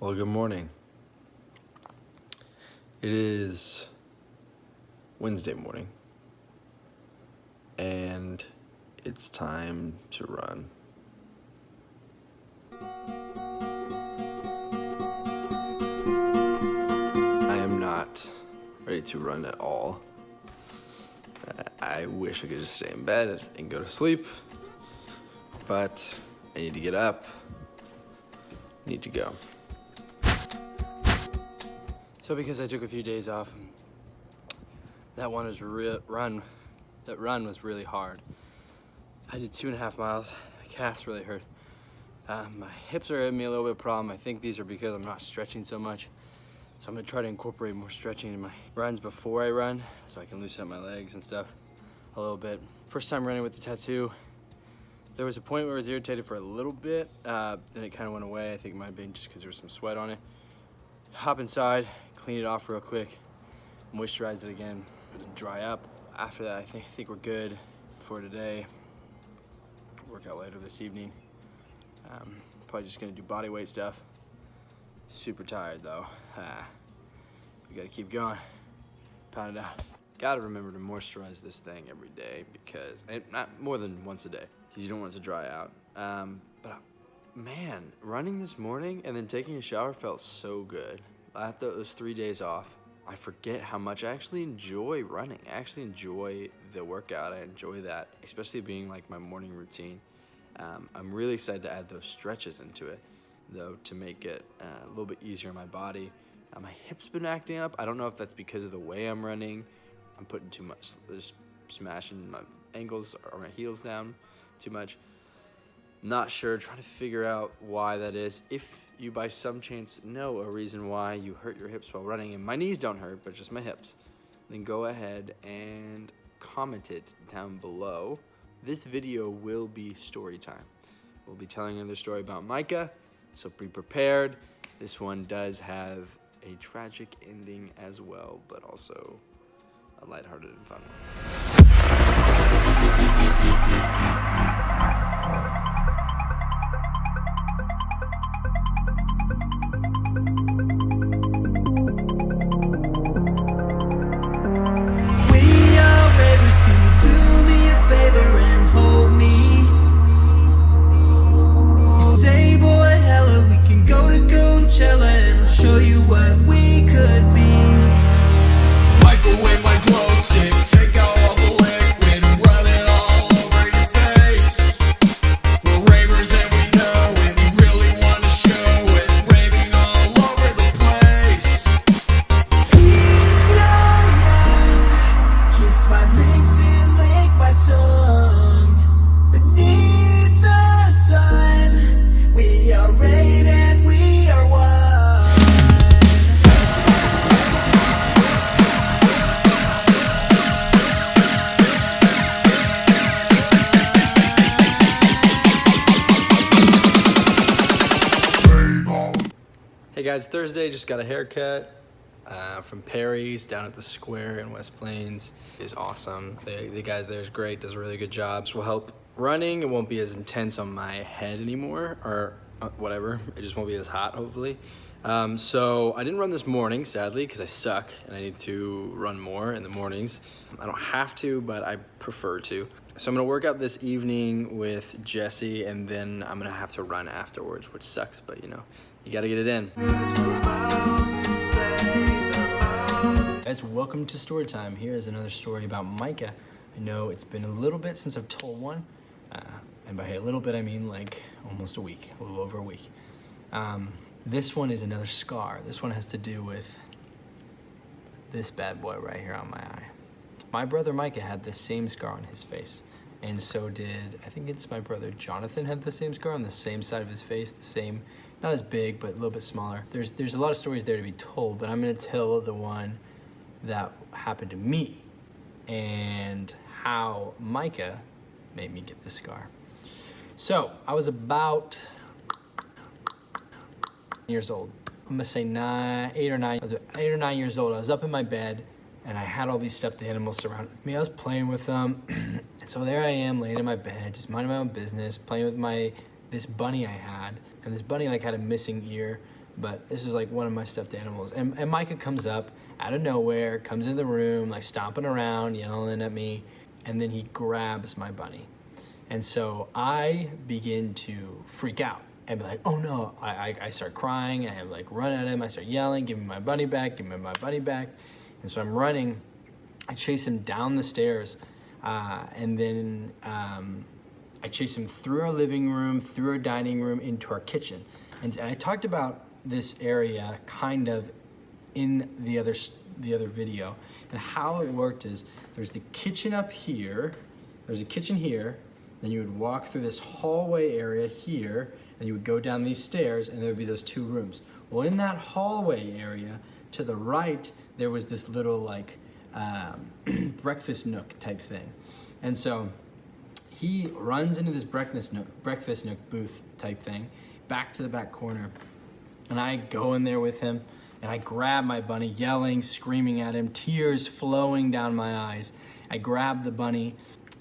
Well, good morning. It is Wednesday morning, and it's time to run. I am not ready to run at all. I wish I could just stay in bed and go to sleep, but I need to get up, need to go. So because I took a few days off, that run was really hard. I did 2.5 miles. My calves really hurt. My hips are giving me a little bit of a problem. I think these are because I'm not stretching so much. So I'm gonna try to incorporate more stretching in my runs before I run, so I can loosen up my legs and stuff a little bit. First time running with the tattoo, there was a point where I was irritated for a little bit, then it kind of went away. I think it might have been just because there was some sweat on it. Hop inside, clean it off real quick, moisturize it again, let it dry up. After that, I think we're good for today. Work out later this evening. Probably just gonna do body weight stuff. Super tired though. We gotta keep going, pound it out. Gotta remember to moisturize this thing every day because, and not more than once a day, because you don't want it to dry out. But man, running this morning and then taking a shower felt so good. After those 3 days off, I forget how much I actually enjoy running. I actually enjoy the workout. I enjoy that, especially being like my morning routine. I'm really excited to add those stretches into it, though, to make it a little bit easier on my body. My hips been acting up. I don't know if that's because of the way I'm running. I'm putting too much, just smashing my ankles or my heels down too much. Not sure, trying to figure out why that is. If you by some chance know a reason why you hurt your hips while running, and my knees don't hurt, but just my hips, then go ahead and comment it down below. This video will be story time. We'll be telling another story about Micah, so be prepared. This one does have a tragic ending as well, but also a lighthearted and fun one. Hey guys, Thursday, just got a haircut from Perry's down at the square in West Plains. It's awesome. The guy there is great, does a really good job. This will help running. It won't be as intense on my head anymore, or whatever. It just won't be as hot, hopefully. So I didn't run this morning, sadly, because I suck and I need to run more in the mornings. I don't have to, but I prefer to. So I'm gonna work out this evening with Jesse, and then I'm gonna have to run afterwards, which sucks, but you know, you gotta get it in. Guys, welcome to story time. Here is another story about Micah. I know it's been a little bit since I've told one, and by a little bit I mean like almost a week, a little over a week. This one is another scar. This one has to do with this bad boy right here on my eye. My brother Micah had the same scar on his face, and so did, I think it's my brother Jonathan had the same scar on the same side of his face, the same, not as big, but a little bit smaller. There's a lot of stories there to be told, but I'm gonna tell the one that happened to me and how Micah made me get this scar. So I was about years old. I'm gonna say 8 or 9. I was 8 or 9 years old. I was up in my bed and I had all these stuffed animals surrounded with me. I was playing with them. And so there I am laying in my bed, just minding my own business, playing with this bunny I had. And this bunny like had a missing ear. but this is like one of my stuffed animals. And Micah comes up out of nowhere, comes into the room, like stomping around, yelling at me, and then he grabs my bunny. And so I begin to freak out and be like, oh no, I start crying, and I like run at him, I start yelling, give me my bunny back, give me my bunny back. And so I'm running, I chase him down the stairs, and then I chase him through our living room, through our dining room, into our kitchen. And I talked about this area kind of in the other video, and how it worked is there's the kitchen up here, there's a kitchen here, then you would walk through this hallway area here, and you would go down these stairs, and there would be those 2 rooms. Well, in that hallway area, to the right, there was this little like breakfast nook type thing. And so he runs into this breakfast nook booth type thing, back to the back corner. And I go in there with him, and I grab my bunny, yelling, screaming at him, tears flowing down my eyes. I grab the bunny,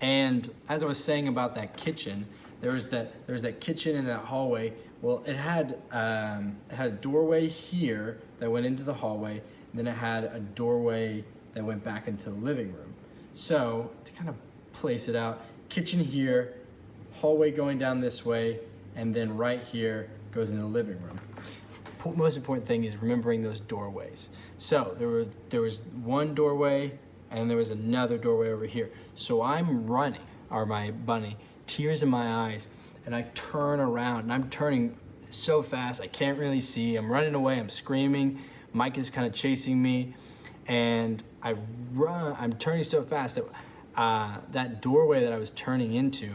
and as I was saying about that kitchen, there was that kitchen in that hallway. Well, it had a doorway here that went into the hallway, and then it had a doorway that went back into the living room. So to kind of place it out, kitchen here, hallway going down this way, and then right here goes into the living room. Most important thing is remembering those doorways. So there was one doorway, and there was another doorway over here. So I'm running, or my bunny, tears in my eyes, and I turn around, and I'm turning so fast I can't really see. I'm running away, I'm screaming. Mike is kind of chasing me, and I'm turning so fast that that doorway that I was turning into,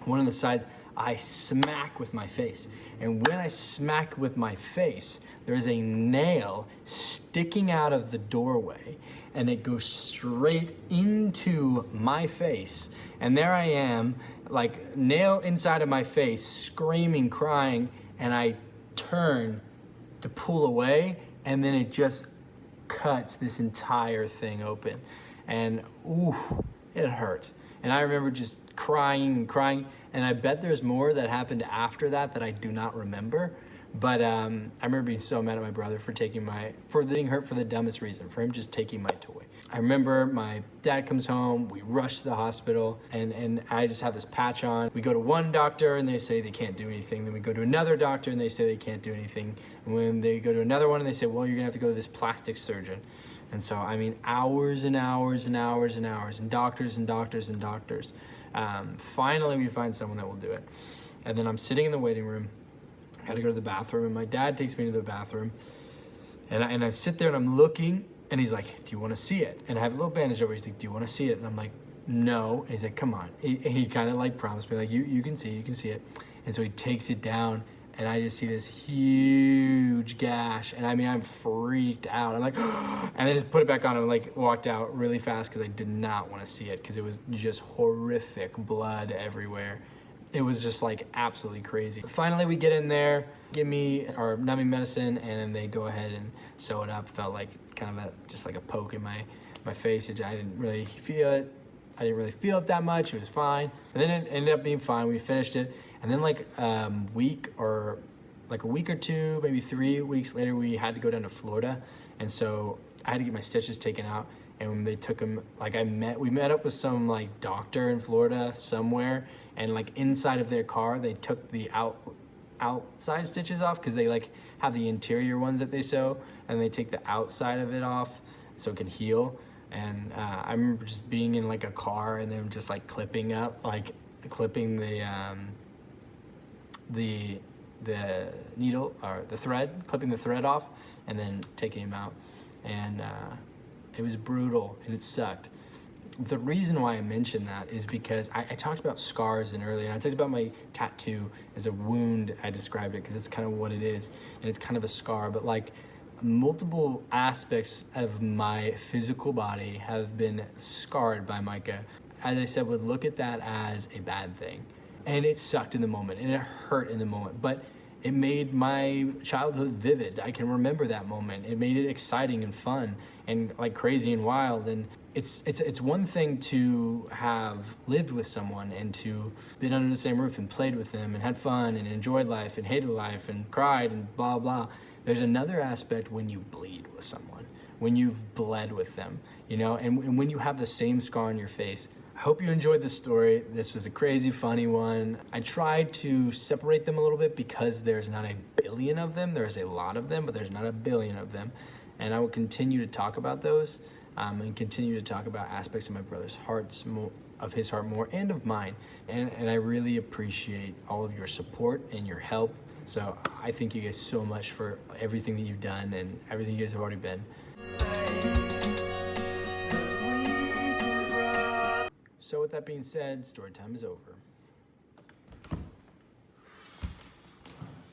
one of the sides, I smack with my face. And when I smack with my face, there is a nail sticking out of the doorway, and it goes straight into my face. And there I am, like nail inside of my face, screaming, crying, and I turn to pull away, and then it just cuts this entire thing open. And ooh, it hurt. And I remember just crying and crying, and I bet there's more that happened after that I do not remember. But I remember being so mad at my brother for getting hurt for the dumbest reason, for him just taking my toy. I remember my dad comes home, we rush to the hospital, and I just have this patch on. We go to one doctor and they say they can't do anything. Then we go to another doctor and they say they can't do anything. And when they go to another one and they say, well, you're gonna have to go to this plastic surgeon. And so, I mean, hours and hours and hours and hours, and doctors and doctors and doctors. Finally, we find someone that will do it. And then I'm sitting in the waiting room. I had to go to the bathroom, and my dad takes me to the bathroom. And I sit there and I'm looking, and he's like, do you want to see it? And I have a little bandage over. He's like, do you want to see it? And I'm like, no. And he's like, come on. He kind of like promised me, like, you can see it. And so he takes it down, and I just see this huge gash. And I mean, I'm freaked out. I'm like, and I just put it back on and like walked out really fast because I did not want to see it, because it was just horrific, blood everywhere. It was just like absolutely crazy. Finally, we get in there, give me our numbing medicine, and then they go ahead and sew it up. Felt like kind of just like a poke in my face. I didn't really feel it. I didn't really feel it that much. It was fine. And then it ended up being fine. We finished it. And then like a week or 2, maybe 3 weeks later, we had to go down to Florida. And so I had to get my stitches taken out. And when they took them, like we met up with some like doctor in Florida somewhere, and like inside of their car, they took the outside stitches off, because they like have the interior ones that they sew, and they take the outside of it off so it can heal. And I remember just being in like a car, and them just like clipping the needle or the thread, clipping the thread off, and then taking him out. And it was brutal, and it sucked. The reason why I mentioned that is because I talked about scars earlier, and I talked about my tattoo as a wound. I described it because it's kind of what it is, and it's kind of a scar. But like multiple aspects of my physical body have been scarred by Micah. As I said, would look at that as a bad thing, and it sucked in the moment, and it hurt in the moment, but it made my childhood vivid. I can remember that moment. It made it exciting and fun and like crazy and wild, and it's one thing to have lived with someone and to been under the same roof and played with them and had fun and enjoyed life and hated life and cried and blah, blah. There's another aspect when you bleed with someone, when you've bled with them, you know, and when you have the same scar on your face. I hope you enjoyed this story. This was a crazy, funny one. I tried to separate them a little bit because there's not a billion of them. There's a lot of them, but there's not a billion of them. And I will continue to talk about those and continue to talk about aspects of my brother's hearts, of his heart more, and of mine. And I really appreciate all of your support and your help. So I thank you guys so much for everything that you've done and everything you guys have already been. So with that being said, story time is over. I feel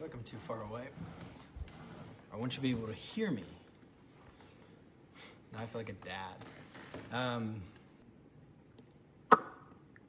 like I'm too far away. I want you to be able to hear me. Now I feel like a dad.